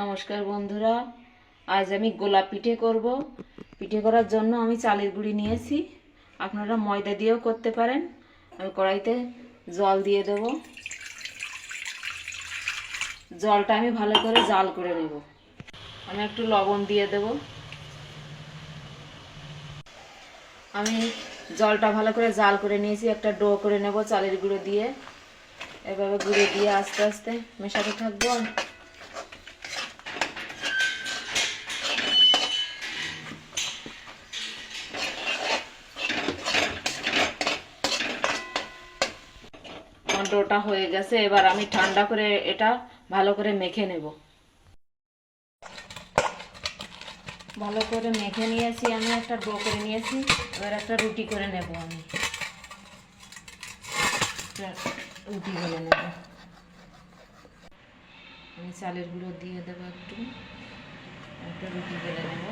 নমস্কার বন্ধুরা, আজ আমি গোলা পিঠে করব। পিঠে করার জন্য আমি চালের গুঁড়ি নিয়েছি, আপনারা ময়দা দিয়েও করতে পারেন। আমি কড়াইতে জল দিয়ে দেব। জলটা আমি ভালো করে জাল করে নেব। আমি একটু লবণ দিয়ে দেব। আমি জলটা ভালো করে জাল করে নিয়েছি, একটা ডো করে নেব চালের গুঁড়ো দিয়ে। এভাবে গুঁড়ো দিয়ে আস্তে আস্তে মেশাতে থাকবো। আমার ডোটা হয়ে গেছে, এবার আমি ঠান্ডা করে এটা ভালো করে মেখে নেব। ভালো করে মেখে নিয়েছি, আমি একটা ডো করে নিয়েছি। এবার একটা রুটি করে নেব। আমি রুটি করে নেব। আমি চালের গুঁড়ো দিয়ে দেবো একটু, একটা রুটি বেলে নেব।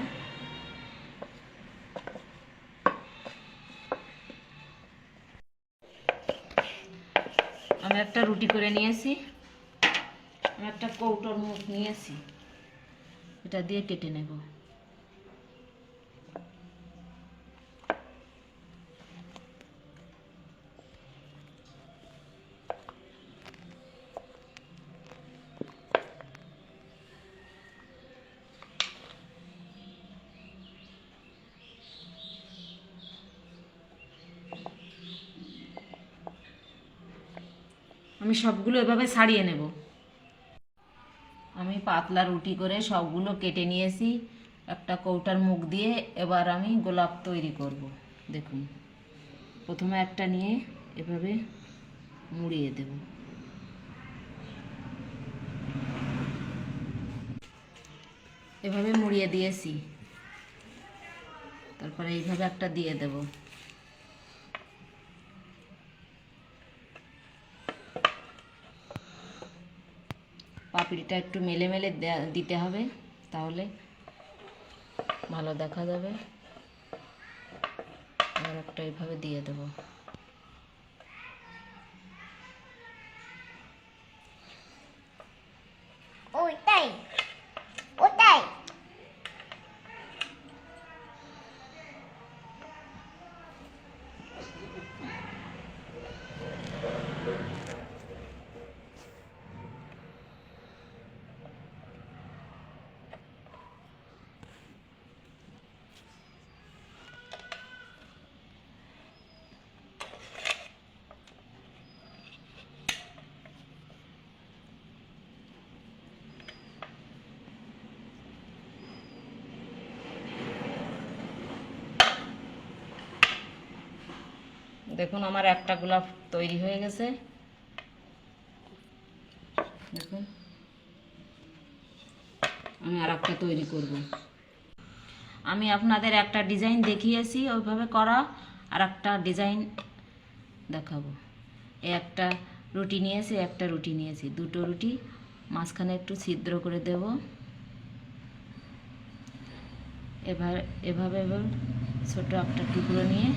আমি একটা রুটি করে নিয়েছি। আমি একটা কৌটোর মুখ নিয়েছি, এটা দিয়ে কেটে নেব। আমি সবগুলো এভাবে ছাড়িয়ে নেব। আমি পাতলা রুটি করে সবগুলো কেটে নিয়েছি একটা কৌটার মুখ দিয়ে। এবার আমি গোলাপ তৈরি করব। দেখুন, প্রথমে একটা নিয়ে এভাবে মুড়িয়ে দেব। এভাবে মুড়িয়ে দিয়েছি, তারপরে এইভাবে একটা দিয়ে দেব। পাপড়িটা একটু মেলে মেলে দিতে হবে, তাহলে ভালো দেখা যাবে। আর একটা এইভাবে দিয়ে দেব। ওইটাই ওটাই দেখুন, আমার একটা গোলাপ তৈরি হয়ে গেছে। দেখুন, আমি আর একটা তৈরি করব। আমি আপনাদের একটা ডিজাইন দেখিয়েছি ওইভাবে করা, আর একটা ডিজাইন দেখাবো। একটা রুটি নিয়েছি, একটা রুটি নিয়েছি, দুটো রুটি মাঝখানে একটু ছিদ্র করে দেব। এবার এভাবে এবার ছোটো একটা টুকরো নিয়ে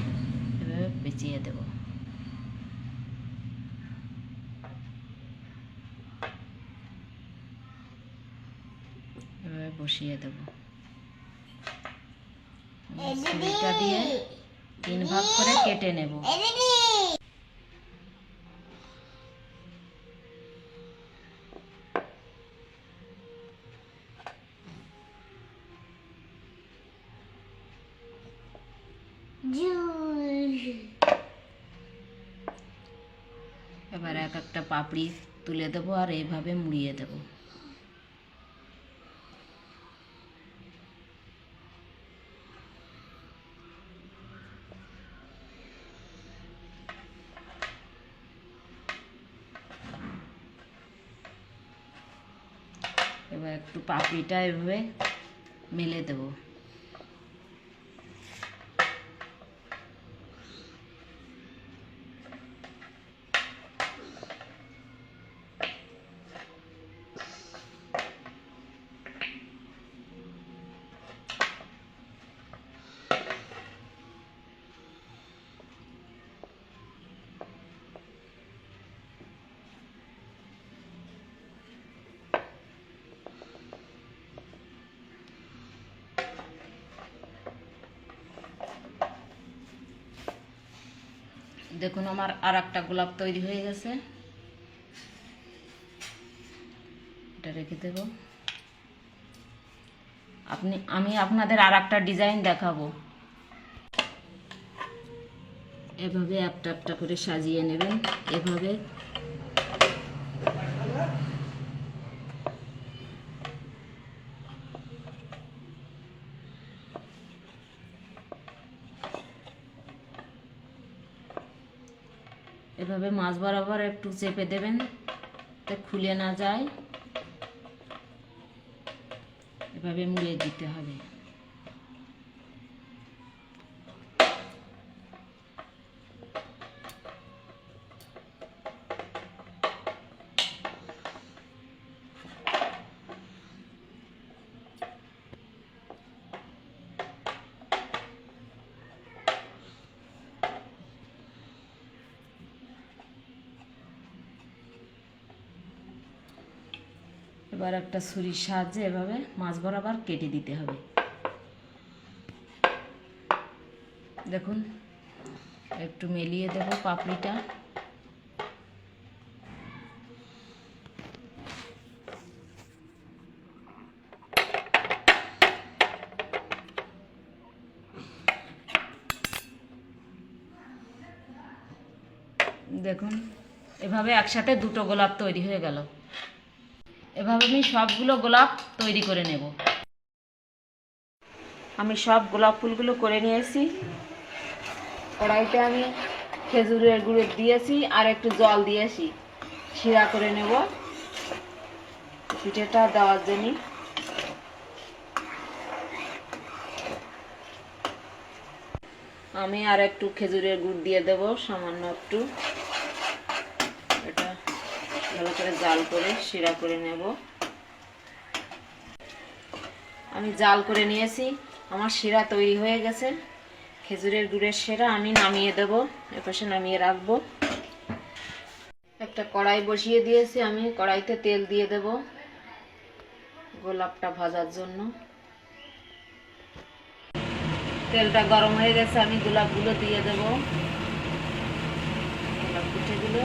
এভাবে পেঁচিয়ে দেব। এভাবে বসিয়ে দেব। ছুরিটা দিয়ে 3 ভাগ করে কেটে নেব। এবার এক একটা পাপড়ি তুলে দেবো আর এইভাবে মুড়িয়ে দেব। এবার একটু পাপড়িটা এভাবে মেলে দেব। দেখুন আমার আর একটা গোলাপ তৈরি হয়ে গেছে, এটা রেখে দেব। আমি আপনাদের আর একটা ডিজাইন দেখাবো। এভাবে একটা একটা করে সাজিয়ে নেবেন, এভাবে। এভাবে মাছ বরাবর একটু চেপে দেবেন যাতে খুলে না যায়, এভাবে মুড়ে দিতে হবে। এবার একটা ছুরির সাহায্যে এভাবে মাছ বরাবর কেটে দিতে হবে। দেখুন একটু মেলিয়ে দেব পাপড়িটা। দেখুন এভাবে একসাথে দুটো গোলাপ তৈরি হয়ে গেল। এভাবে আমি সবগুলো গোলাপ তৈরি করে নেব। আমি সব গোলাপ ফুলগুলো করে নিয়েছি। কড়াইতে আমি খেজুরের গুঁড়ো দিয়েছি আর একটু জল দিয়েছি, শিরা করে নেব পিঠেটা দেওয়ার জন্য। আমি আর একটু খেজুরের গুড় দিয়ে দেব, সামান্য একটু। এটা ভালো করে জাল করে শিরা করে নেব। আমি জাল করে নিয়েছি, আমার শিরা তৈরি হয়ে গেছে। খেজুরের গুড়ের শিরা আমি নামিয়ে দেব, এপাশে নামিয়ে রাখবো। একটা কড়াই বসিয়ে দিয়েছি, আমি কড়াইতে তেল দিয়ে দেব গোলাপটা ভাজার জন্য। তেলটা গরম হয়ে গেছে, আমি গোলাপগুলো দিয়ে দেব, গোলাপ পিঠেগুলো।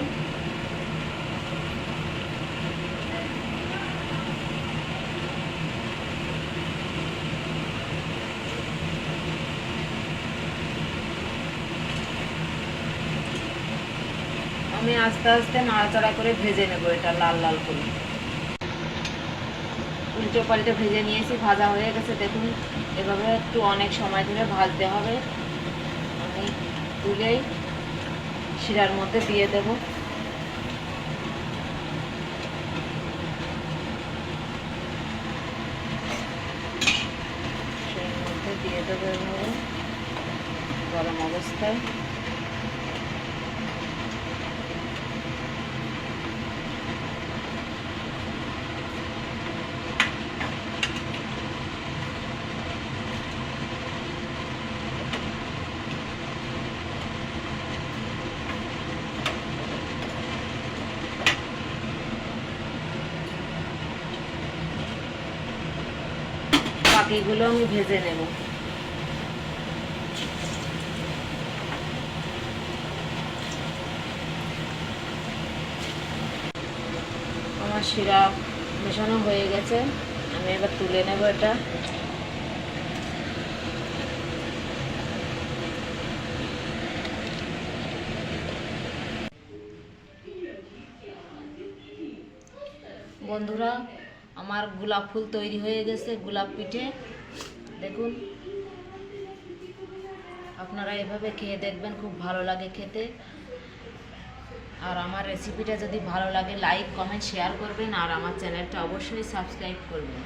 আমি আস্তে আস্তে নাড়াচাড়া করে ভেজে নেব এটা লাল লাল করে। উল্টো পাল্টে ভেজে নিয়েছি, ভাজা হয়ে গেছে। দেখুন এভাবে একটু অনেক সময় ধরে ভাজতে হবে। আমি তুলেই শিরার মধ্যে দিয়ে দেব। শিরার মধ্যে দিয়ে দেবো এভাবে গরম অবস্থায়। বাকিগুলো আমি ভেজে নেব। আমার শিরা মেশানো হয়ে গেছে, আমি এবার তুলে নেব এটা। বন্ধুরা আমার গোলাপ ফুল তৈরি হয়ে গেছে, গোলাপ পিঠে। দেখুন আপনারা এভাবে খেয়ে দেখবেন, খুব ভালো লাগে খেতে। আর আমার রেসিপিটা যদি ভালো লাগে লাইক কমেন্ট শেয়ার করবেন, আর আমার চ্যানেলটা অবশ্যই সাবস্ক্রাইব করবেন।